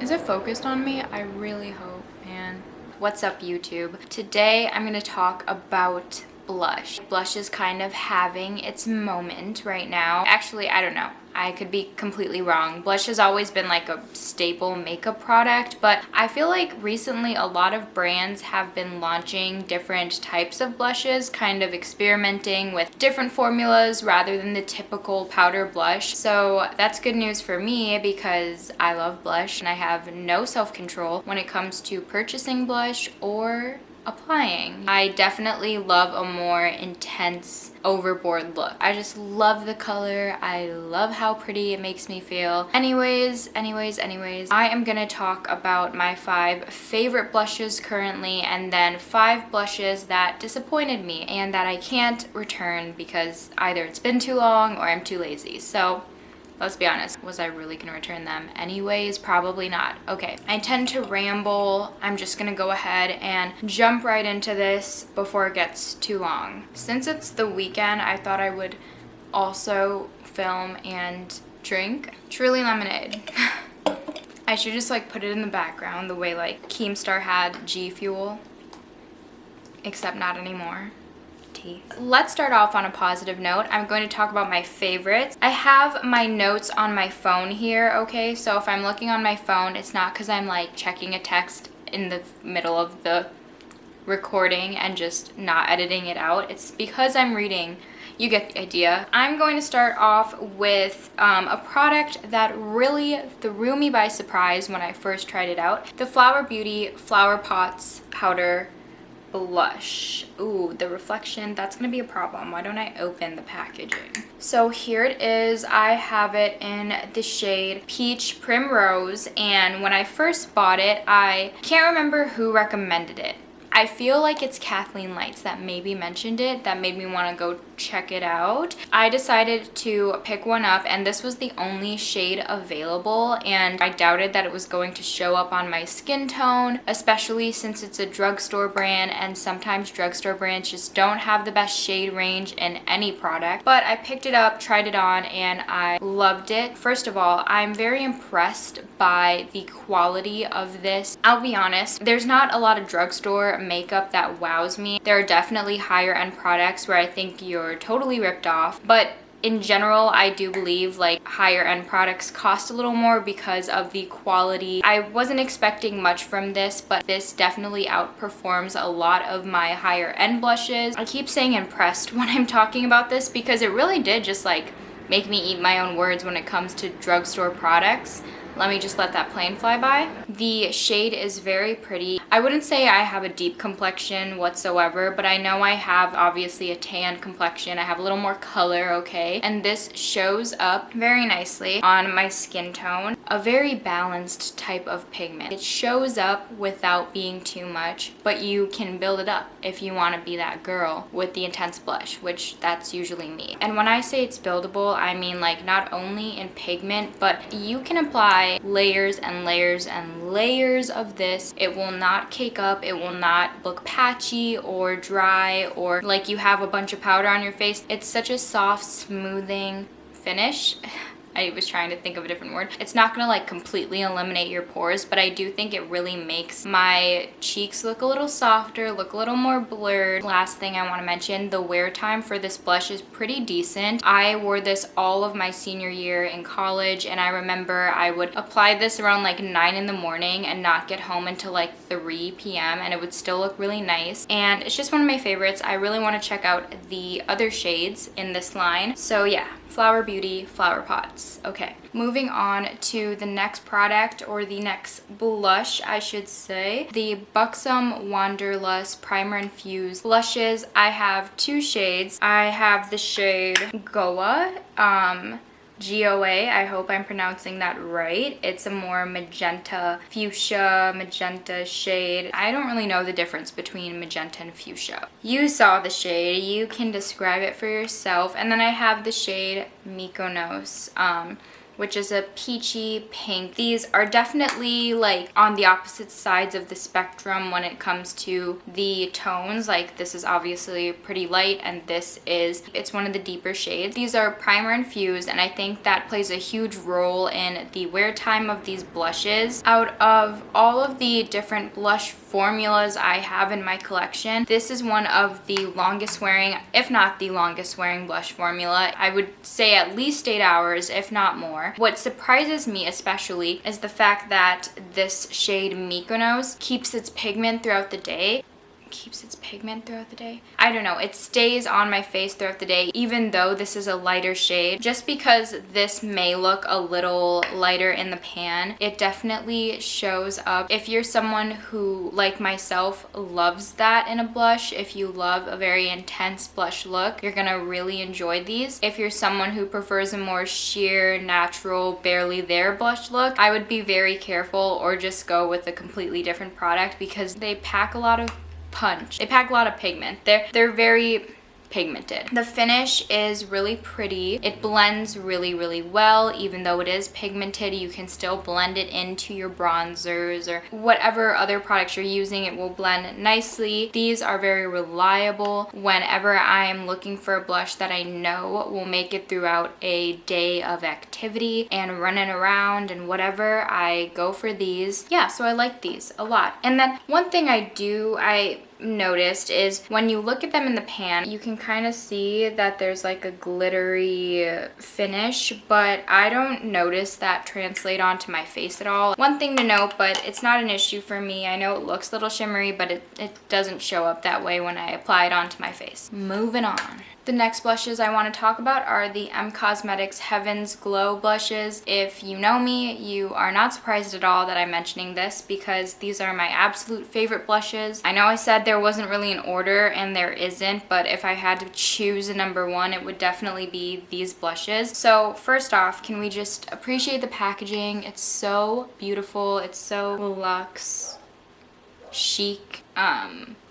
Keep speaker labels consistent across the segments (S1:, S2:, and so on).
S1: Is it focused on me? I really hope, man. What's up, YouTube? Today I'm gonna talk about blush. Blush is kind of having its moment right now. Actually, I don't know. I could be completely wrong. Blush has always been like a staple makeup product, but I feel like recently a lot of brands have been launching different types of blushes, kind of experimenting with different formulas rather than the typical powder blush. So that's good news for me because I love blush and I have no self-control when it comes to purchasing blush or applying. I definitely love a more intense overboard look. I just love the color. I love how pretty it makes me feel. Anyways, I am gonna talk about my 5 favorite blushes currently and then 5 blushes that disappointed me and that I can't return because either it's been too long or I'm too lazy. So let's be honest, was I really gonna return them anyways? Probably not. Okay, I tend to ramble. I'm just gonna go ahead and jump right into this before it gets too long. Since it's the weekend, I thought I would also film and drink Truly Lemonade. I should just like put it in the background the way like Keemstar had G Fuel, except not anymore. Let's start off on a positive note. I'm going to talk about my favorites. I have my notes on my phone here, okay? So if I'm looking on my phone, it's not because I'm like checking a text in the middle of the recording and just not editing it out. It's because I'm reading. You get the idea. I'm going to start off with a product that really threw me by surprise when I first tried it out. The Flower Beauty Flowerpots Powder Blush. Ooh, the reflection, that's gonna be a problem. Why don't I open the packaging? So here it is. I have it in the shade Peach Primrose, and when I first bought it, I can't remember who recommended it. I feel like it's Kathleen Lights that maybe mentioned it, that made me want to go check it out. I decided to pick one up, and this was the only shade available, and I doubted that it was going to show up on my skin tone, especially since it's a drugstore brand, and sometimes drugstore brands just don't have the best shade range in any product. But I picked it up, tried it on, and I loved it. First of all, I'm very impressed by the quality of this. I'll be honest, there's not a lot of drugstore makeup that wows me. There are definitely higher end products where I think you're totally ripped off, but in general, I do believe like higher end products cost a little more because of the quality. I wasn't expecting much from this, but this definitely outperforms a lot of my higher end blushes. I keep saying impressed when I'm talking about this because it really did just like make me eat my own words when it comes to drugstore products. Let me just let that plane fly by. The shade is very pretty. I wouldn't say I have a deep complexion whatsoever, but I know I have obviously a tan complexion. I have a little more color, okay? And this shows up very nicely on my skin tone. A very balanced type of pigment. It shows up without being too much, but you can build it up if you want to be that girl with the intense blush, which that's usually me. And when I say it's buildable, I mean like not only in pigment, but you can apply layers and layers and layers of this. It will not cake up, it will not look patchy or dry or like you have a bunch of powder on your face. It's such a soft, smoothing finish. I was trying to think of a different word. It's not gonna like completely eliminate your pores, but I do think it really makes my cheeks look a little softer, look a little more blurred. Last thing I want to mention, the wear time for this blush is pretty decent. I wore this all of my senior year in college, and I remember I would apply this around like 9 in the morning and not get home until like 3 p.m. and it would still look really nice. And it's just one of my favorites. I really want to check out the other shades in this line. So yeah, Flower Beauty Flowerpots. Okay, moving on to the next product, or the next blush I should say. The Buxom Wanderlust Primer Infused blushes. I have 2 shades. I have the shade Goa, GOA, I hope I'm pronouncing that right. It's a more magenta, fuchsia, magenta shade. I don't really know the difference between magenta and fuchsia. You saw the shade, you can describe it for yourself. And then I have the shade Mykinos. which is a peachy pink. These are definitely like on the opposite sides of the spectrum when it comes to the tones. Like this is obviously pretty light and it's one of the deeper shades. These are primer infused, and I think that plays a huge role in the wear time of these blushes. Out of all of the different blush formulas I have in my collection, this is one of the longest wearing, if not the longest wearing blush formula. I would say at least 8 hours, if not more. What surprises me especially is the fact that this shade Mykinos keeps its pigment throughout the day. I don't know, it stays on my face throughout the day, even though this is a lighter shade. Just because this may look a little lighter in the pan, it definitely shows up. If you're someone who, like myself, loves that in a blush, if you love a very intense blush look, you're gonna really enjoy these. If you're someone who prefers a more sheer, natural, barely there blush look, I would be very careful or just go with a completely different product, because they pack a lot of punch. They pack a lot of pigment. They're very pigmented. The finish is really pretty. It blends really well. Even though it is pigmented, you can still blend it into your bronzers or whatever other products you're using. It will blend nicely. These are very reliable. Whenever I am looking for a blush that I know will make it throughout a day of activity and running around and whatever, I go for these. Yeah, so I like these a lot. And then one thing I noticed is when you look at them in the pan, you can kind of see that there's like a glittery finish, but I don't notice that translate onto my face at all. One thing to note, but it's not an issue for me. I know it looks a little shimmery, but it doesn't show up that way when I apply it onto my face. Moving on. The next blushes I want to talk about are the Cosmetics Heaven's Glow blushes. If you know me, you are not surprised at all that I'm mentioning this, because these are my absolute favorite blushes. I know I said there wasn't really an order, and there isn't, but if I had to choose a number one, it would definitely be these blushes. So first off, can we just appreciate the packaging? It's so beautiful. It's so luxe, chic,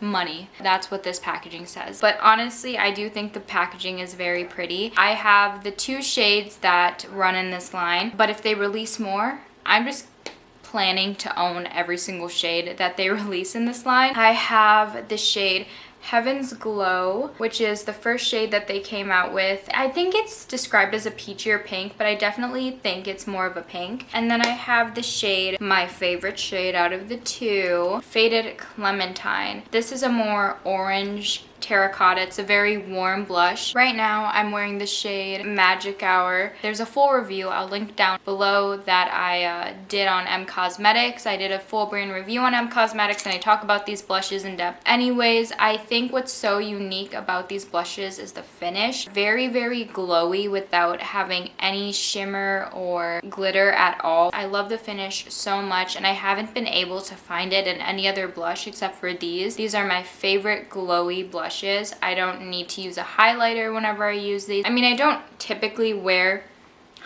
S1: money. That's what this packaging says. But honestly, I do think the packaging is very pretty. I have the 2 shades that run in this line, but if they release more, I'm just planning to own every single shade that they release in this line. I have the shade Heaven's Glow, which is the first shade that they came out with. I think it's described as a peachier pink, but I definitely think it's more of a pink. And then I have the shade, my favorite shade out of the 2, Faded Clementine. This is a more orange terracotta. It's a very warm blush. Right now I'm wearing the shade Magic Hour. There's a full review I'll link down below that I did on Cosmetics. I did a full brand review on Cosmetics, and I talk about these blushes in depth. Anyways, I think what's so unique about these blushes is the finish. Very glowy without having any shimmer or glitter at all. I love the finish so much, and I haven't been able to find it in any other blush except for these. These are my favorite glowy blushes. I don't need to use a highlighter whenever I use these. I mean, I don't typically wear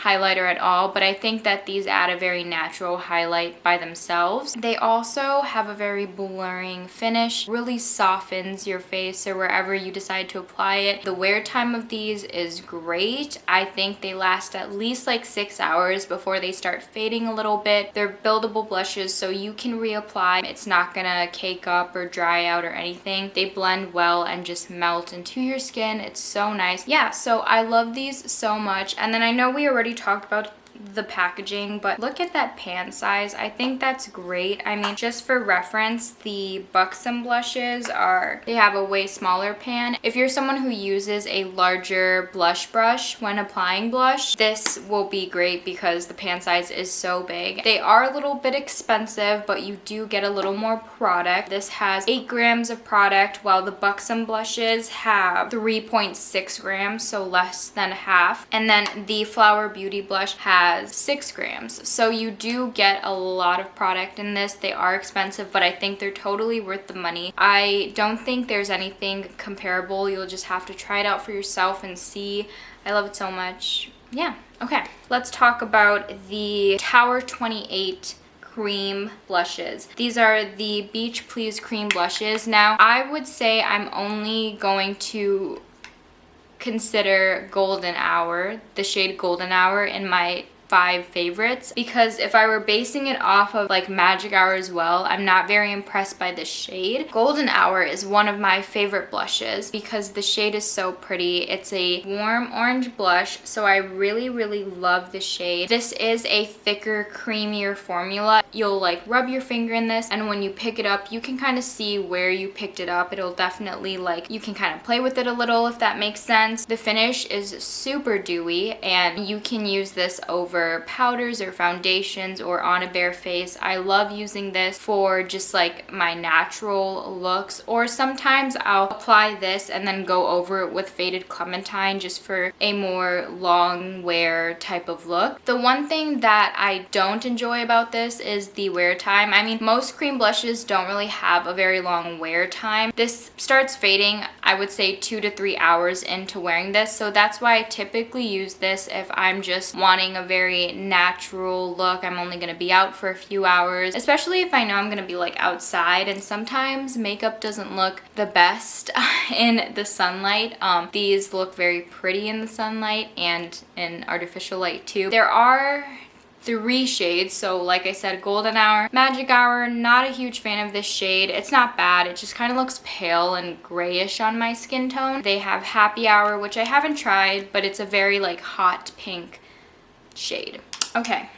S1: highlighter at all, but I think that these add a very natural highlight by themselves. They also have a very blurring finish, really softens your face or wherever you decide to apply it. The wear time of these is great. I think they last at least like 6 hours before they start fading a little bit. They're buildable blushes, so you can reapply. It's not gonna cake up or dry out or anything. They blend well and just melt into your skin. It's so nice. Yeah, so I love these so much. And then I know we already talked about the packaging, but look at that pan size. I think that's great. I mean, just for reference, the Buxom blushes they have a way smaller pan. If you're someone who uses a larger blush brush when applying blush, this will be great because the pan size is so big. They are a little bit expensive, but you do get a little more product. This has 8 grams of product, while the Buxom blushes have 3.6 grams, so less than half. And then the Flower Beauty blush has 6 grams. So you do get a lot of product in this. They are expensive, but I think they're totally worth the money. I don't think there's anything comparable. You'll just have to try it out for yourself and see. I love it so much. Yeah, okay. Let's talk about the Tower 28 cream blushes. These are the Beach Please cream blushes. Now, I would say I'm only going to consider Golden Hour, the shade Golden Hour, in my 5 favorites, because if I were basing it off of like Magic Hour as well, I'm not very impressed by the shade. Golden Hour is one of my favorite blushes because the shade is so pretty. It's a warm orange blush, so I really love the shade. This is a thicker, creamier formula. You'll like rub your finger in this, and when you pick it up, you can kind of see where you picked it up. It'll definitely, like, you can kind of play with it a little, if that makes sense. The finish is super dewy, and you can use this over powders or foundations or on a bare face. I love using this for just like my natural looks, or sometimes I'll apply this and then go over it with faded Clementine just for a more long wear type of look. The one thing that I don't enjoy about this is the wear time. I mean, most cream blushes don't really have a very long wear time. This starts fading, I would say 2 to 3 hours into wearing this, so that's why I typically use this if I'm just wanting a very natural look. I'm only going to be out for a few hours, especially if I know I'm going to be like outside, and sometimes makeup doesn't look the best in the sunlight. These look very pretty in the sunlight and in artificial light too. There are 3 shades, so like I said, Golden Hour, Magic Hour. Not a huge fan of this shade. It's not bad, it just kind of looks pale and grayish on my skin tone. They have Happy Hour, which I haven't tried, but it's a very like hot pink shade. Okay,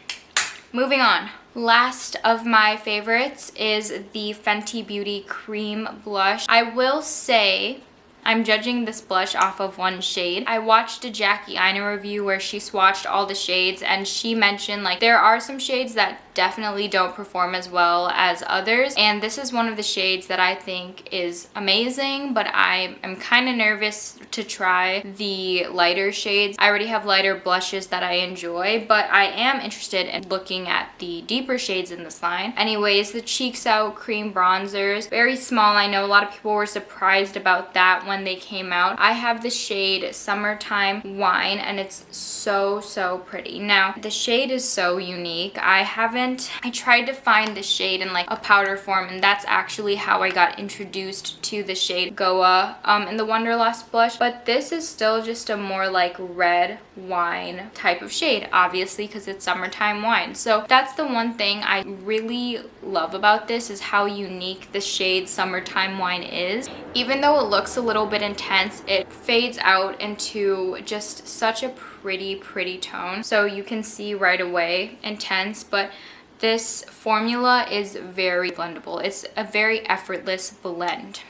S1: moving on. Last of my favorites is the Fenty Beauty Cream Blush. I will say I'm judging this blush off of one shade. I watched a Jackie Aina review where she swatched all the shades, and she mentioned like there are some shades that definitely don't perform as well as others, and this is one of the shades that I think is amazing, but I am kind of nervous to try the lighter shades. I already have lighter blushes that I enjoy, but I am interested in looking at the deeper shades in this line. Anyways, the Cheeks Out Cream Bronzers, very small. I know a lot of people were surprised about that when they came out. I have the shade Summertime Wine, and it's so pretty. Now, the shade is so unique. I tried to find the shade in like a powder form, and that's actually how I got introduced to the shade Goa in the Wanderlust blush, but this is still just a more like red wine type of shade, obviously because it's Summertime Wine. So that's the one thing I really love about this, is how unique the shade Summertime Wine is. Even though it looks a little bit intense, it fades out into just such a pretty tone. So you can see right away intense, but this formula is very blendable. It's a very effortless blend.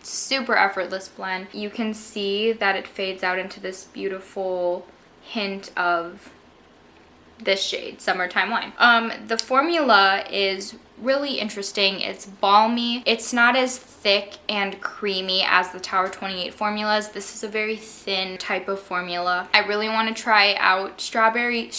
S1: Super effortless blend. You can see that it fades out into this beautiful hint of this shade, Summertime Wine. The formula is really interesting. It's balmy. It's not as thick and creamy as the Tower 28 formulas. This is a very thin type of formula. I really want to try out Strawberry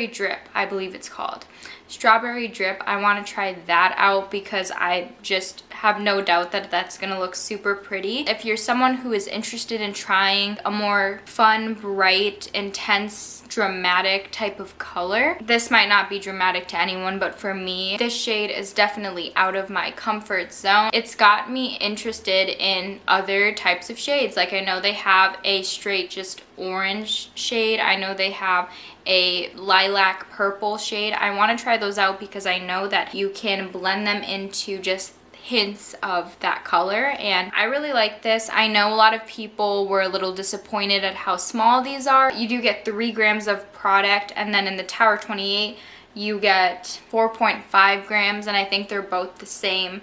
S1: Drip, I believe it's called. Strawberry Drip, I want to try that out because I just have no doubt that that's going to look super pretty. If you're someone who is interested in trying a more fun, bright, intense, dramatic type of color, this might not be dramatic to anyone, but for me, this shade is definitely out of my comfort zone. It's got me interested in other types of shades. Like I know they have a straight just orange shade. I know they have a lilac purple shade. I want to try those out because I know that you can blend them into just hints of that color, and I really like this. I know a lot of people were a little disappointed at how small these are. You do get 3 grams of product, and then in the Tower 28 you get 4.5 grams, and I think they're both the same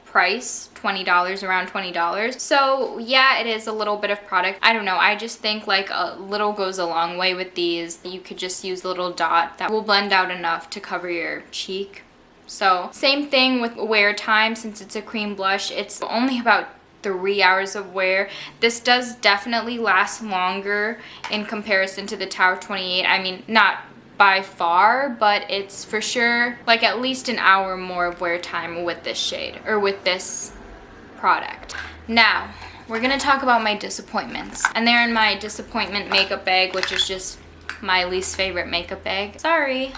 S1: price, $20, around $20. So yeah, it is a little bit of product. I don't know, I just think like a little goes a long way with these. You could just use a little dot that will blend out enough to cover your cheek. So same thing with wear time. Since it's a cream blush, it's only about 3 hours of wear. This does definitely last longer in comparison to the Tower 28. I mean, not by far, but it's for sure like at least an hour more of wear time with this shade, or with this product. Now, we're gonna talk about my disappointments. And they're in my disappointment makeup bag, which is just my least favorite makeup bag. Sorry.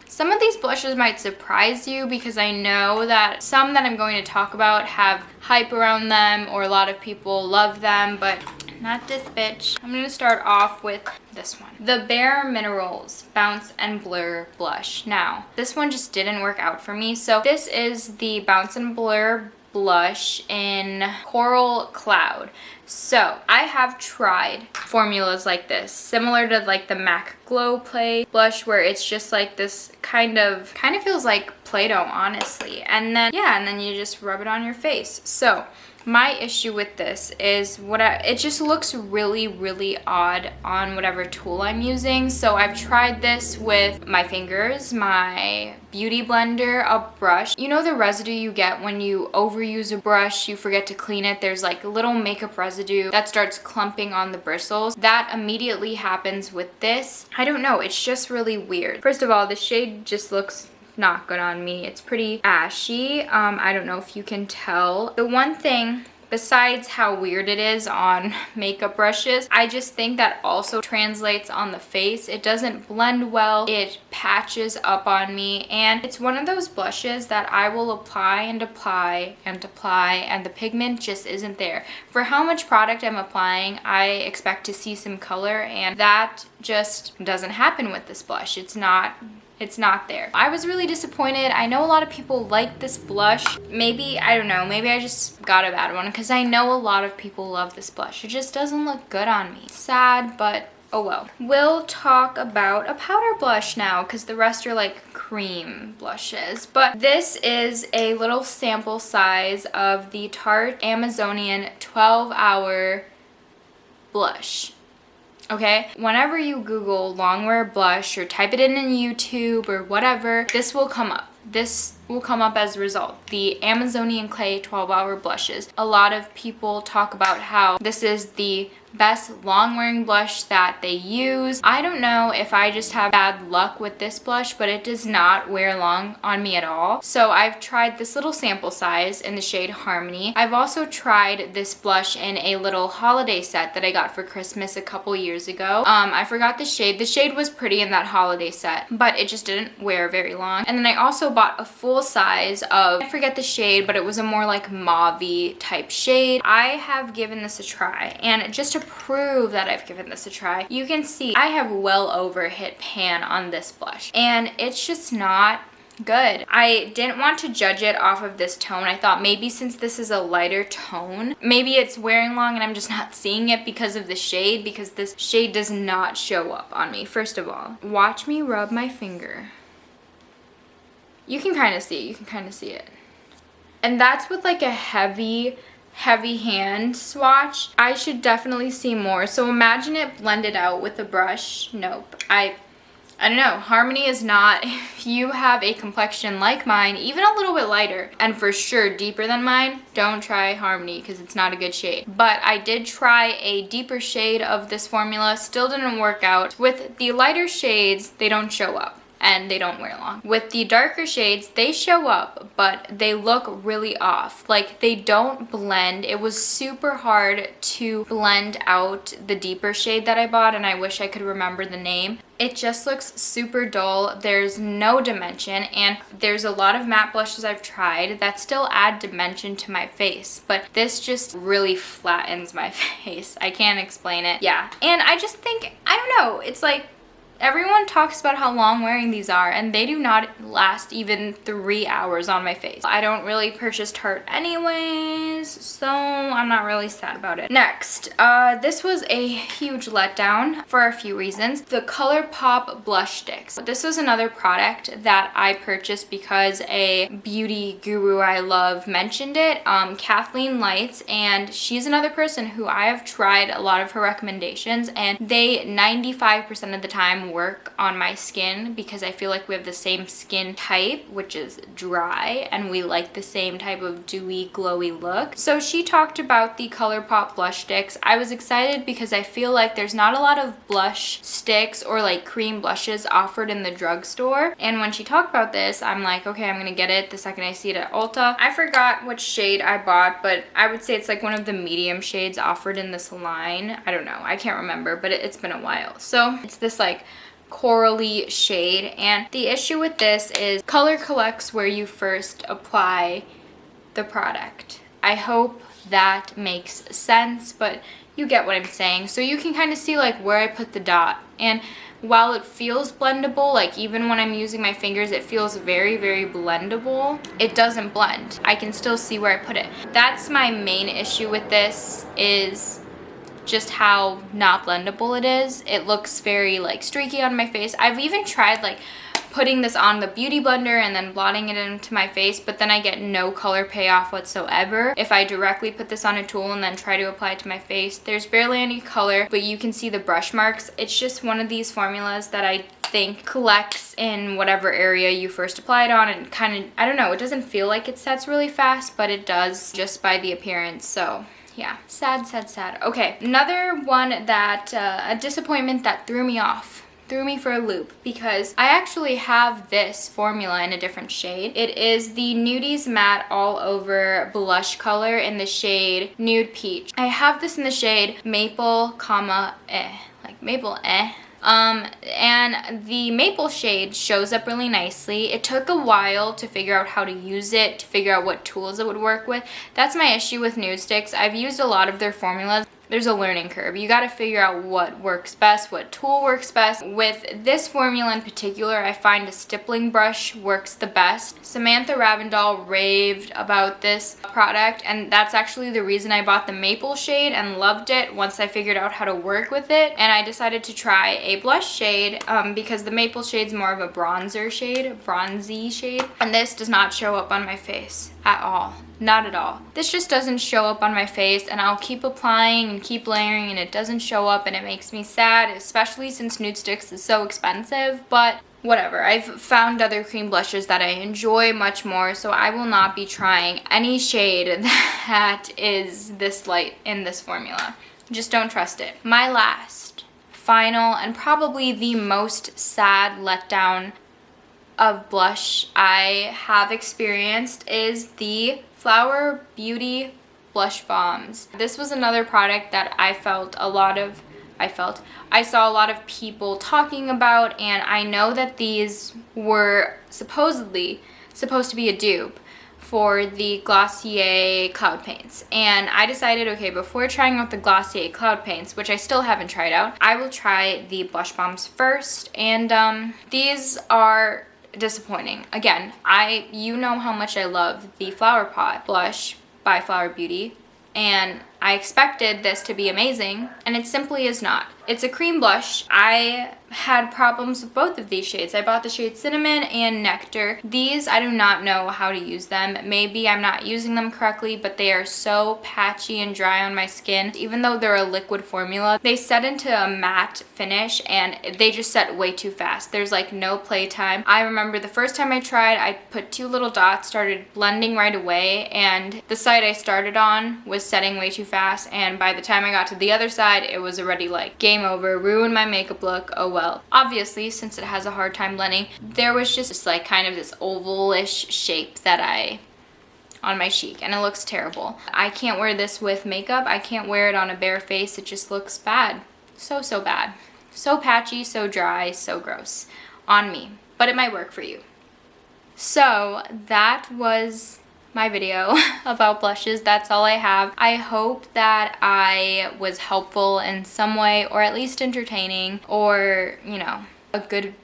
S1: Some of these blushes might surprise you because I know that some that I'm going to talk about have hype around them, or a lot of people love them, but not this bitch. I'm gonna start off with this one. The bareMinerals Bounce and Blur Blush. Now, this one just didn't work out for me. So this is the Bounce and Blur blush in Coral Cloud. So I have tried formulas like this, similar to like the MAC Glow Play blush, where it's just like this kind of feels like Play-Doh, honestly. And then, yeah, and then you just rub it on your face. So my issue with this is it just looks really odd on whatever tool I'm using. So I've tried this with my fingers, my beauty blender, a brush. You know the residue you get when you overuse a brush, you forget to clean it, there's like a little makeup residue that starts clumping on the bristles. That immediately happens with this. I don't know, it's just really weird. First of all, the shade just looks not good on me. It's pretty ashy. I don't know if you can tell. The one thing, besides how weird it is on makeup brushes, I just think that also translates on the face. It doesn't blend well. It patches up on me, and it's one of those blushes that I will apply and apply and apply, and the pigment just isn't there. For how much product I'm applying, I expect to see some color, and that just doesn't happen with this blush. It's not there. I was really disappointed. I know a lot of people like this blush. Maybe, I don't know, maybe I just got a bad one, because I know a lot of people love this blush. It just doesn't look good on me. Sad, but oh well. We'll talk about a powder blush now, because the rest are like cream blushes. But this is a little sample size of the Tarte Amazonian 12-Hour Blush. Okay, whenever you Google longwear blush or type it in YouTube or whatever, this will come up. This will come up as a result. The Amazonian Clay 12-Hour Blushes. A lot of people talk about how this is the best long-wearing blush that they use. I don't know if I just have bad luck with this blush, but it does not wear long on me at all. So I've tried this little sample size in the shade Harmony. I've also tried this blush in a little holiday set that I got for Christmas a couple years ago. I forgot the shade. The shade was pretty in that holiday set, but it just didn't wear very long. And then I also bought a full size of, I forget the shade, but it was a more like mauve-y type shade. I have given this a try, and just to prove that I've given this a try, you can see I have well over hit pan on this blush, and it's just not good. I didn't want to judge it off of this tone. I thought maybe since this is a lighter tone, maybe it's wearing long and I'm just not seeing it because of the shade, because this shade does not show up on me. First of all, watch me rub my finger. You can kind of see it. You can kind of see it. And that's with like a heavy hand swatch. I should definitely see more. So imagine it blended out with a brush. Nope. I don't know. Harmony is not, if you have a complexion like mine, even a little bit lighter, and for sure deeper than mine, don't try Harmony because it's not a good shade. But I did try a deeper shade of this formula. Still didn't work out. With the lighter shades, they don't show up and they don't wear long. With the darker shades, they show up, but they look really off. Like, they don't blend. It was super hard to blend out the deeper shade that I bought, and I wish I could remember the name. It just looks super dull. There's no dimension, and there's a lot of matte blushes I've tried that still add dimension to my face, but this just really flattens my face. I can't explain it. Yeah, and I just think, I don't know, it's like, everyone talks about how long wearing these are, and they do not last even 3 hours on my face. I don't really purchase Tarte anyways, so I'm not really sad about it. Next, this was a huge letdown for a few reasons. The Colourpop Blush Stix. This was another product that I purchased because a beauty guru I love mentioned it, Kathleen Lights, and she's another person who I have tried a lot of her recommendations, and they 95% of the time work on my skin, because I feel like we have the same skin type, which is dry, and we like the same type of dewy, glowy look. So she talked about the Colourpop Blush Stix. I was excited because I feel like there's not a lot of blush sticks or like cream blushes offered in the drugstore, and when she talked about this, I'm like, okay, I'm gonna get it the second I see it at Ulta. I forgot what shade I bought, but I would say it's like one of the medium shades offered in this line. I don't know, I can't remember, but it's been a while. So it's this like corally shade, and the issue with this is color collects where you first apply the product. I hope that makes sense, but you get what I'm saying. So you can kind of see like where I put the dot, and while it feels blendable, like even when I'm using my fingers, it feels very, very blendable. It doesn't blend. I can still see where I put it. That's my main issue with this, is just how not blendable it is. It looks very like streaky on my face. I've even tried like putting this on the beauty blender and then blotting it into my face, but then I get no color payoff whatsoever. If I directly put this on a tool and then try to apply it to my face, there's barely any color, but you can see the brush marks. It's just one of these formulas that I think collects in whatever area you first apply it on, and kind of, I don't know, it doesn't feel like it sets really fast, but it does just by the appearance. So yeah, sad, sad, sad. Okay, another one that, a disappointment that threw me off. Threw me for a loop, because I actually have this formula in a different shade. It is the Nudies Matte All Over Blush Color in the shade Nude Peach. I have this in the shade Maple, like Maple, and the maple shade shows up really nicely. It took a while to figure out how to use it, to figure out what tools it would work with. That's my issue with Nudestix. I've used a lot of their formulas. There's a learning curve. You got to figure out what works best, what tool works best. With this formula in particular, I find a stippling brush works the best. Samantha Ravindal raved about this product, and that's actually the reason I bought the maple shade and loved it once I figured out how to work with it. And I decided to try a blush shade because the maple shade's more of a bronzer shade, a bronzy shade, and this does not show up on my face at all. Not at all. This just doesn't show up on my face, and I'll keep applying and keep layering and it doesn't show up, and it makes me sad, especially since Nudestix is so expensive. But whatever, I've found other cream blushes that I enjoy much more, so I will not be trying any shade that is this light in this formula. Just don't trust it. My last, final, and probably the most sad letdown of blush I have experienced is the Flower Beauty Blush Bombs. This was another product that I saw a lot of people talking about, and I know that these were supposedly supposed to be a dupe for the Glossier Cloud Paints. And I decided, okay, before trying out the Glossier Cloud Paints, which I still haven't tried out, I will try the blush bombs first. And these are disappointing. Again, you know how much I love the Flowerpot blush by Flower Beauty, and I expected this to be amazing, and it simply is not. It's a cream blush. I had problems with both of these shades. I bought the shade Cinnamon and Nectar. These, I do not know how to use them. Maybe I'm not using them correctly, but they are so patchy and dry on my skin. Even though they're a liquid formula, they set into a matte finish, and they just set way too fast. There's like no play time. I remember the first time I tried, I put 2 little dots, started blending right away, and the side I started on was setting way too fast, and by the time I got to the other side, it was already like game over, ruined my makeup look, oh well. Obviously, since it has a hard time blending, there was just like kind of this ovalish shape that on my cheek, and it looks terrible. I can't wear this with makeup. I can't wear it on a bare face. It just looks bad. So bad. So patchy, so dry, so gross on me, but it might work for you. So that was my video about blushes. That's all I have. I hope that I was helpful in some way, or at least entertaining, or, you know, a good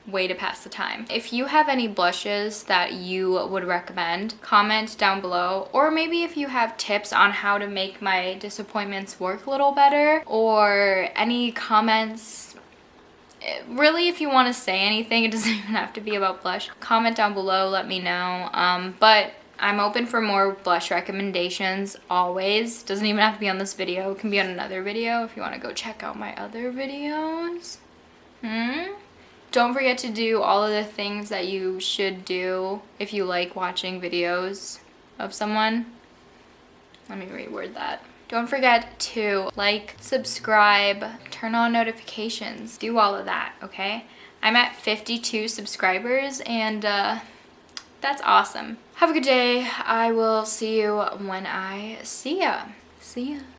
S1: way to pass the time. If you have any blushes that you would recommend, comment down below. Or maybe if you have tips on how to make my disappointments work a little better, or any comments. Really, if you want to say anything, it doesn't even have to be about blush. Comment down below, let me know. But I'm open for more blush recommendations always. Doesn't even have to be on this video. It can be on another video if you want to go check out my other videos. Don't forget to do all of the things that you should do if you like watching videos of someone. Let me reword that. Don't forget to like, subscribe, turn on notifications. Do all of that, okay? I'm at 52 subscribers, and that's awesome. Have a good day. I will see you when I see ya. See ya.